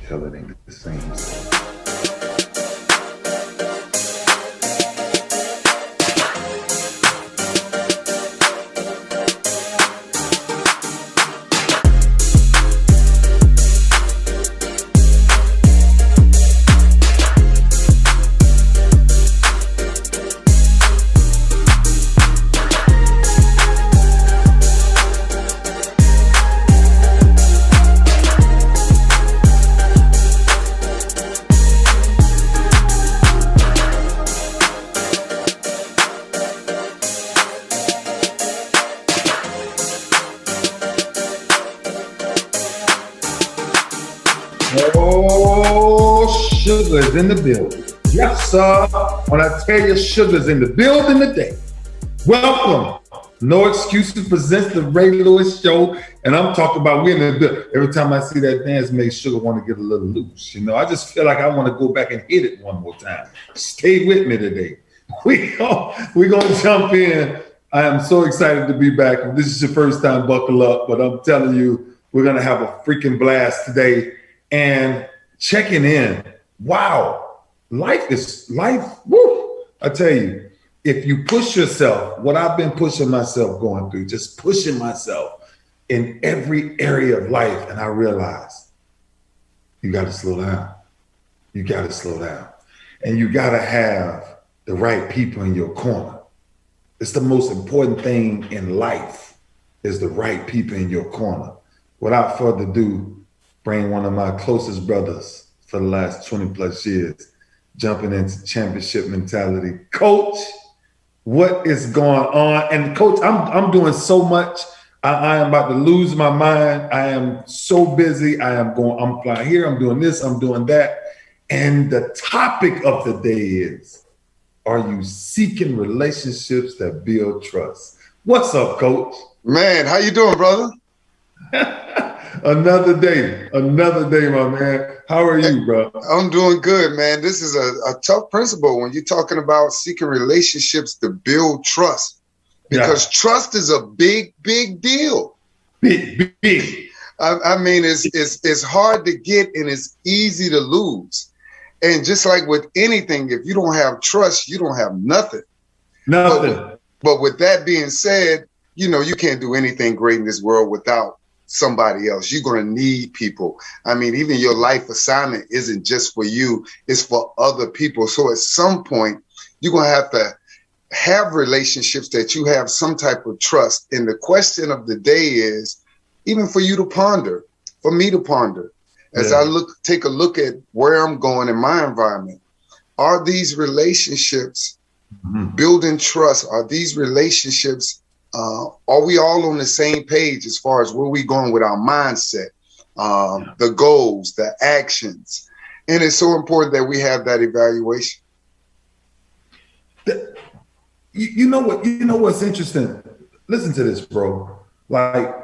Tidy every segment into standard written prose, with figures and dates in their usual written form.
till it ain't the same. Oh, sugar's in the building. Yes, sir. When I tell you sugar's in the building today. Welcome. No Excuses presents the Ray Lewis Show. And I'm talking about we in the building. Every time I see that dance, make Sugar want to get a little loose. You know, I just feel like I want to go back and hit it one more time. Stay with me today. We're going to jump in. I am so excited to be back. If this is your first time, buckle up. But I'm telling you, we're going to have a freaking blast today. And checking in. Wow. Life. Woo. I tell you, if you push yourself, what I've been pushing myself going through, just pushing myself in every area of life. And I realized you got to slow down. You got to slow down. And you got to have the right people in your corner. It's the most important thing in life is the right people in your corner. Without further ado, bring one of my closest brothers for the last 20 plus years, jumping into championship mentality. Coach, what is going on? And Coach, I'm doing so much. I am about to lose my mind. I am so busy. I'm flying here. I'm doing this. I'm doing that. And the topic of the day is, are you seeking relationships that build trust? What's up, Coach? Man, how you doing, brother? Another day, my man. How are you, bro? I'm doing good, man. This is a tough principle when you're talking about seeking relationships to build trust, because trust is a big deal. Big. I mean, it's hard to get and it's easy to lose. And just like with anything, if you don't have trust, you don't have nothing. But with that being said, you know, you can't do anything great in this world without somebody else. You're going to need people. I mean, even your life assignment isn't just for you, it's for other people. So at some point, you're going to have relationships that you have some type of trust. And the question of the day is, even for you to ponder, for me to ponder, as I take a look at where I'm going in my environment, are these relationships building trust? Are these relationships are we all on the same page as far as where we going with our mindset, the goals, the actions? And it's so important that we have that evaluation. You know what's interesting? Listen to this, bro. Like,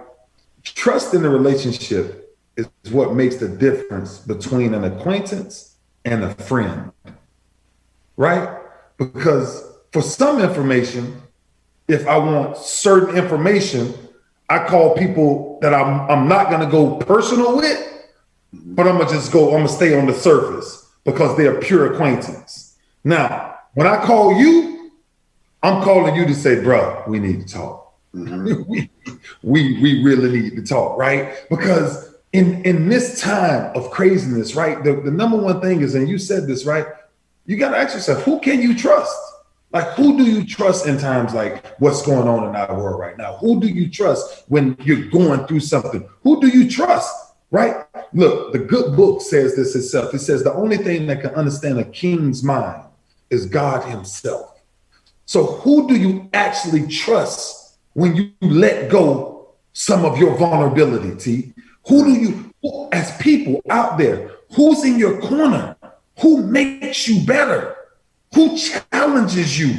trust in the relationship is what makes the difference between an acquaintance and a friend, right? Because for some information, if I want certain information, I call people that I'm not going to go personal with, but I'm going to stay on the surface because they're pure acquaintance. Now, when I call you, I'm calling you to say, bro, we need to talk. we really need to talk, right? Because in this time of craziness, right, the number one thing is, and you said this, right, you got to ask yourself, who can you trust? Like, who do you trust in times like what's going on in our world right now? Who do you trust when you're going through something? Who do you trust, right? Look, the good book says this itself. It says the only thing that can understand a king's mind is God himself. So who do you actually trust when you let go some of your vulnerability, T? Who, as people out there, who's in your corner? Who makes you better? Who challenges you?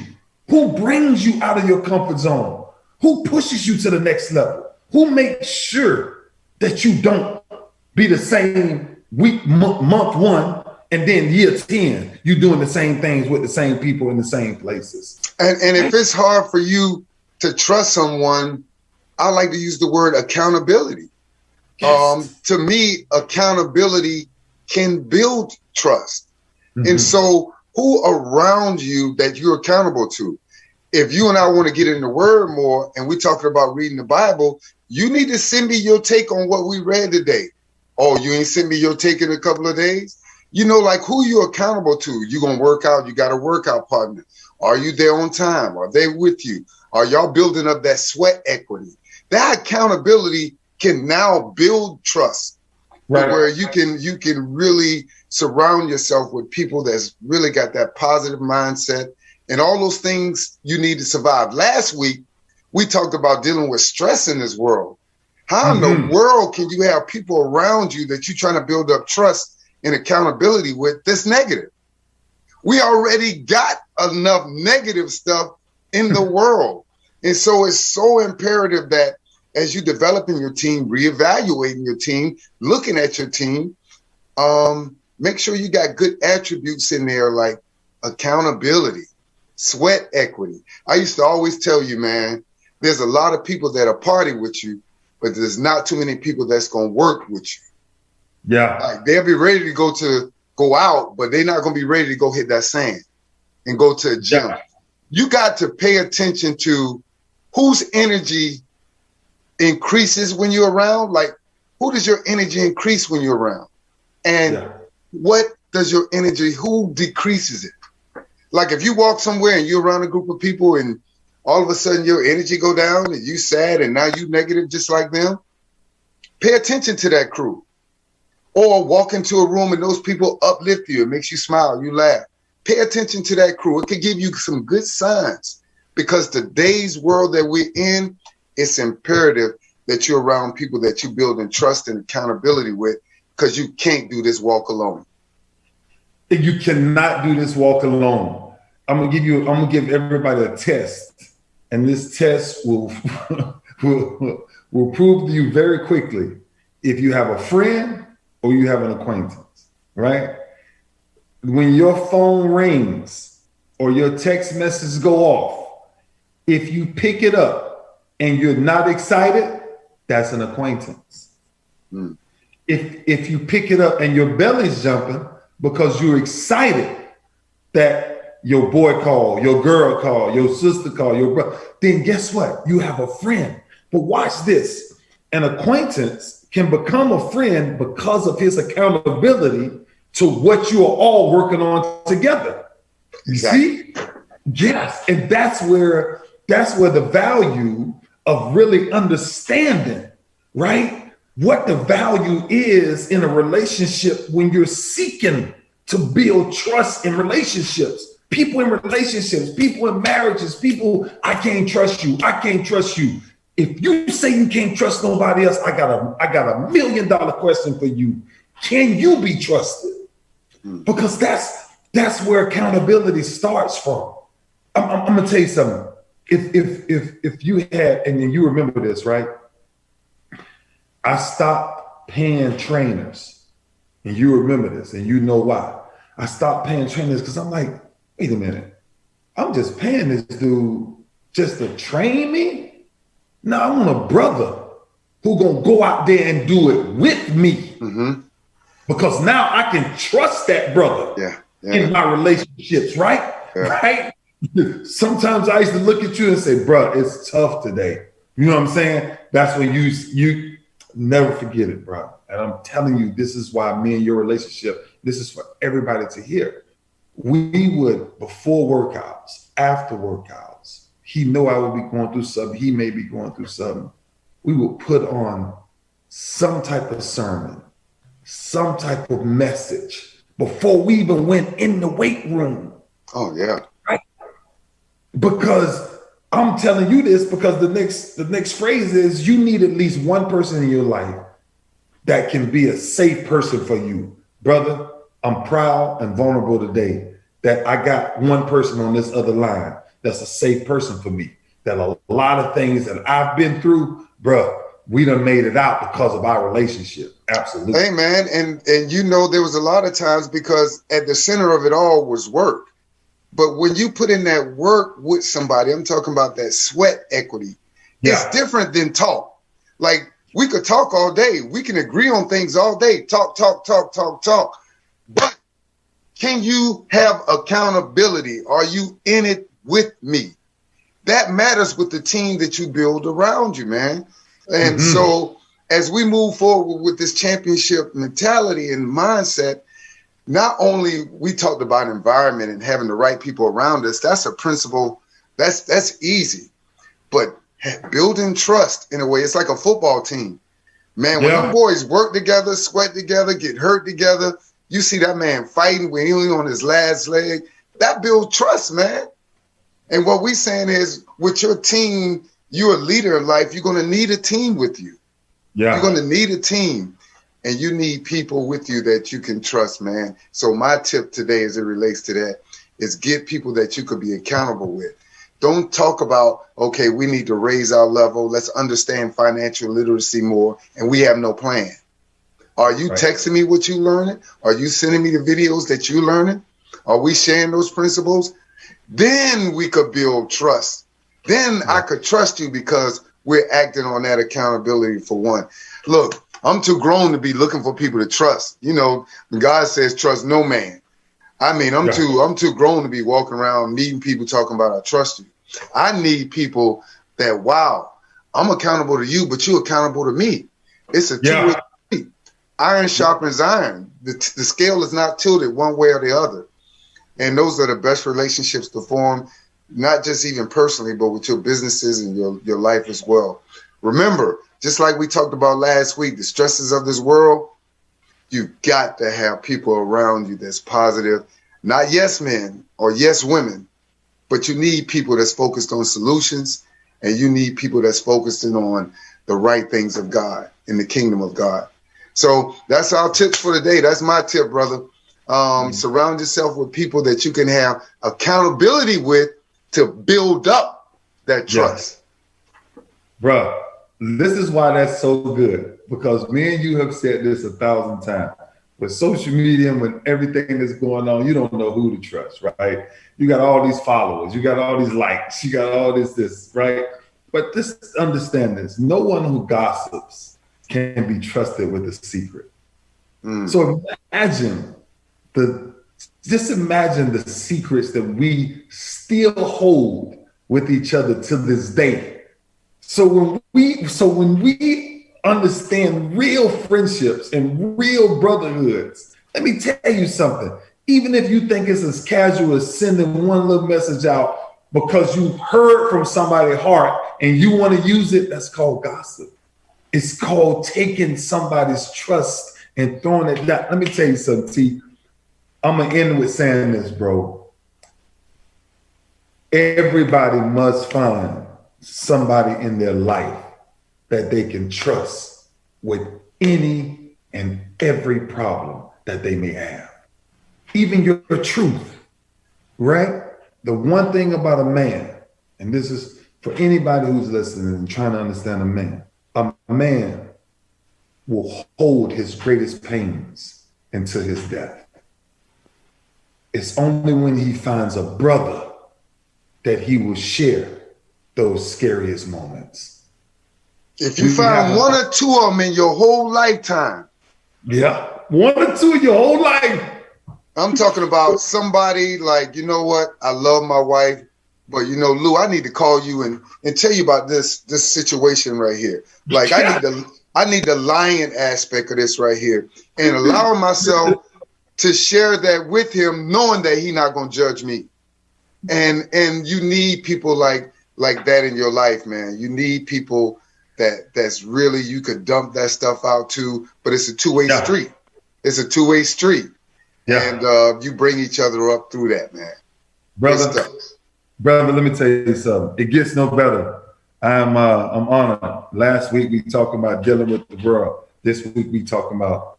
Who brings you out of your comfort zone? Who pushes you to the next level? Who makes sure that you don't be the same week, month one, and then year 10, you're doing the same things with the same people in the same places? And if it's hard for you to trust someone, I like to use the word accountability. Yes. To me, accountability can build trust. And so who around you that you're accountable to? If you and I want to get in the word more and we're talking about reading the Bible, you need to send me your take on what we read today. Oh, you ain't send me your take in a couple of days? You know, like who you accountable to. You going to work out, you got a workout partner. Are you there on time? Are they with you? Are y'all building up that sweat equity? That accountability can now build trust. Right. Where you can really surround yourself with people that's really got that positive mindset and all those things you need to survive. Last week, we talked about dealing with stress in this world. How in the world can you have people around you that you're trying to build up trust and accountability with that's negative? We already got enough negative stuff in the world. And so it's so imperative that as you developing your team, reevaluating your team, looking at your team, make sure you got good attributes in there like accountability, sweat equity. I used to always tell you, man, there's a lot of people that are party with you, but there's not too many people that's going to work with you. Yeah. Like they'll be ready to go out, but they're not going to be ready to go hit that sand and go to a gym. Yeah. You got to pay attention to whose energy increases when you're around. Like, who does your energy increase when you're around? And what does your energy, who decreases it? Like if you walk somewhere and you're around a group of people and all of a sudden your energy go down and you sad and now you negative just like them, pay attention to that crew. Or walk into a room and those people uplift you. It makes you smile, you laugh. Pay attention to that crew. It could give you some good signs because today's world that we're in, it's imperative that you're around people that you build in trust and accountability with because you can't do this walk alone. You cannot do this walk alone. I'm gonna give everybody a test, and this test will prove to you very quickly if you have a friend or you have an acquaintance, right? When your phone rings or your text messages go off, if you pick it up and you're not excited, that's an acquaintance. If you pick it up and your belly's jumping because you're excited that your boy called, your girl called, your sister called, your brother, then guess what? You have a friend. But watch this. An acquaintance can become a friend because of his accountability to what you are all working on together. Exactly. See? Yes. And that's where the value of really understanding, right? What the value is in a relationship when you're seeking to build trust in relationships. People in relationships, people in marriages, people, I can't trust you. I can't trust you. If you say you can't trust nobody else, I got a $1 million question for you. Can you be trusted? Because that's where accountability starts from. I'm gonna tell you something. If you had, and then you remember this, right? I stopped paying trainers, and you remember this, and you know why. I stopped paying trainers because I'm like, wait a minute, I'm just paying this dude just to train me? No, I want a brother who gonna go out there and do it with me. Because now I can trust that brother in my relationships, right? Right? Sometimes I used to look at you and say, bro, it's tough today. You know what I'm saying? That's when you never forget it, bro. And I'm telling you, this is why me and your relationship, this is for everybody to hear. We would, before workouts, after workouts, he know I would be going through something. He may be going through something. We would put on some type of sermon, some type of message before we even went in the weight room. Oh, yeah. Right? Because I'm telling you this because the next phrase is you need at least one person in your life that can be a safe person for you. Brother, I'm proud and vulnerable today that I got one person on this other line that's a safe person for me. That a lot of things that I've been through, bro, we done made it out because of our relationship. Absolutely. Hey, man, and you know, there was a lot of times because at the center of it all was work. But when you put in that work with somebody, I'm talking about that sweat equity. Yeah. It's different than talk. Like we could talk all day. We can agree on things all day. Talk. Can you have accountability? Are you in it with me? That matters with the team that you build around you, man. And so as we move forward with this championship mentality and mindset, not only we talked about environment and having the right people around us, that's a principle, that's easy. But building trust in a way, it's like a football team. Man, when them boys work together, sweat together, get hurt together, you see that man fighting when he's on his last leg, that builds trust, man. And what we're saying is, with your team, you're a leader in life, you're going to need a team with you. Yeah. You're going to need a team, and you need people with you that you can trust, man. So my tip today as it relates to that is get people that you could be accountable with. Don't talk about, okay, we need to raise our level. Let's understand financial literacy more, and we have no plan. Are you texting me what you're learning? Are you sending me the videos that you're learning? Are we sharing those principles? Then we could build trust. Then I could trust you because we're acting on that accountability for one. Look, I'm too grown to be looking for people to trust. You know, God says trust no man. I mean, I'm too grown to be walking around meeting people talking about I trust you. I need people that, wow, I'm accountable to you, but you're accountable to me. It's a two-way street. Iron sharpens iron. The scale is not tilted one way or the other. And those are the best relationships to form, not just even personally, but with your businesses and your life as well. Remember, just like we talked about last week, the stresses of this world, you've got to have people around you that's positive, not yes men or yes women, but you need people that's focused on solutions, and you need people that's focusing on the right things of God in the kingdom of God. So that's our tips for today. That's my tip, brother. Surround yourself with people that you can have accountability with to build up that trust. Bruh, this is why that's so good, because me and you have said this 1,000 times. With social media and with everything that's going on, you don't know who to trust, right? You got all these followers, you got all these likes, you got all this, right? But just understand this, no one who gossips can be trusted with a secret. So imagine the secrets that we still hold with each other to this day. So when we understand real friendships and real brotherhoods, let me tell you something. Even if you think it's as casual as sending one little message out because you heard from somebody's heart and you want to use it, that's called gossip. It's called taking somebody's trust and throwing it down. Let me tell you something, T. I'm going to end with saying this, bro. Everybody must find somebody in their life that they can trust with any and every problem that they may have. Even your truth, right? The one thing about a man, and this is for anybody who's listening and trying to understand a man will hold his greatest pains until his death. It's only when he finds a brother that he will share those scariest moments. If you find one or two of them in your whole lifetime. Yeah, one or two in your whole life. I'm talking about somebody like, you know what? I love my wife, but you know, Lou, I need to call you and tell you about this situation right here. Like I need the lion aspect of this right here, and allowing myself to share that with him, knowing that he's not going to judge me. And you need people like that in your life, man. You need people that's really, you could dump that stuff out to, but it's a two-way street. It's a two-way street. Yeah. And you bring each other up through that, man. Brother, let me tell you something. It gets no better. I'm honored. Last week we talking about dealing with the world. This week we talking about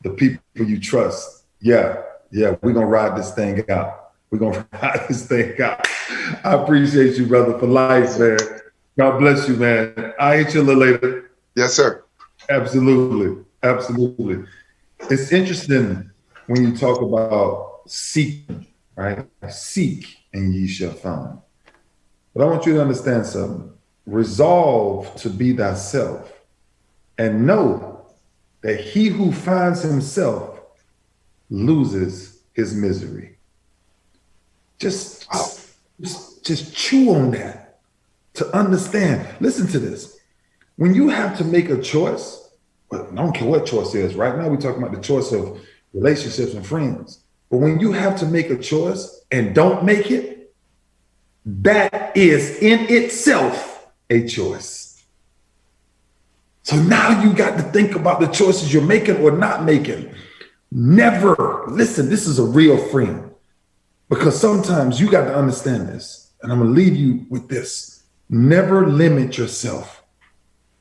the people you trust. Yeah, we're gonna ride this thing out. We're gonna ride this thing out. I appreciate you, brother, for life, man. God bless you, man. I'll hit you a little later. Yes, sir. Absolutely. It's interesting when you talk about seeking, right? Seek and ye shall find. But I want you to understand something. Resolve to be thyself and know that he who finds himself loses his misery. Just chew on that to understand. Listen to this. When you have to make a choice, but I don't care what choice is. Right now, we're talking about the choice of relationships and friends. But when you have to make a choice and don't make it, that is in itself a choice. So now you got to think about the choices you're making or not making. Never, listen, this is a real friend, because sometimes you got to understand this, and I'm going to leave you with this. Never limit yourself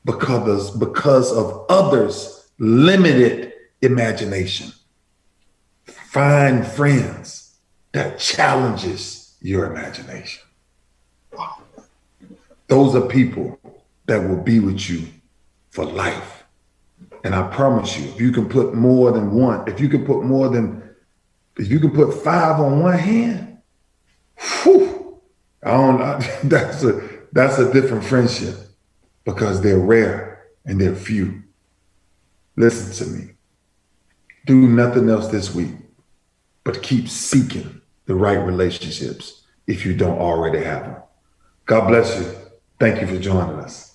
because of others' limited imagination. Find friends that challenges your imagination. Those are people that will be with you for life. And I promise you, if you can put more than one, if you can put 5 on one hand, whew, that's a different friendship, because they're rare and they're few. Listen to me. Do nothing else this week but keep seeking the right relationships if you don't already have them. God bless you. Thank you for joining us.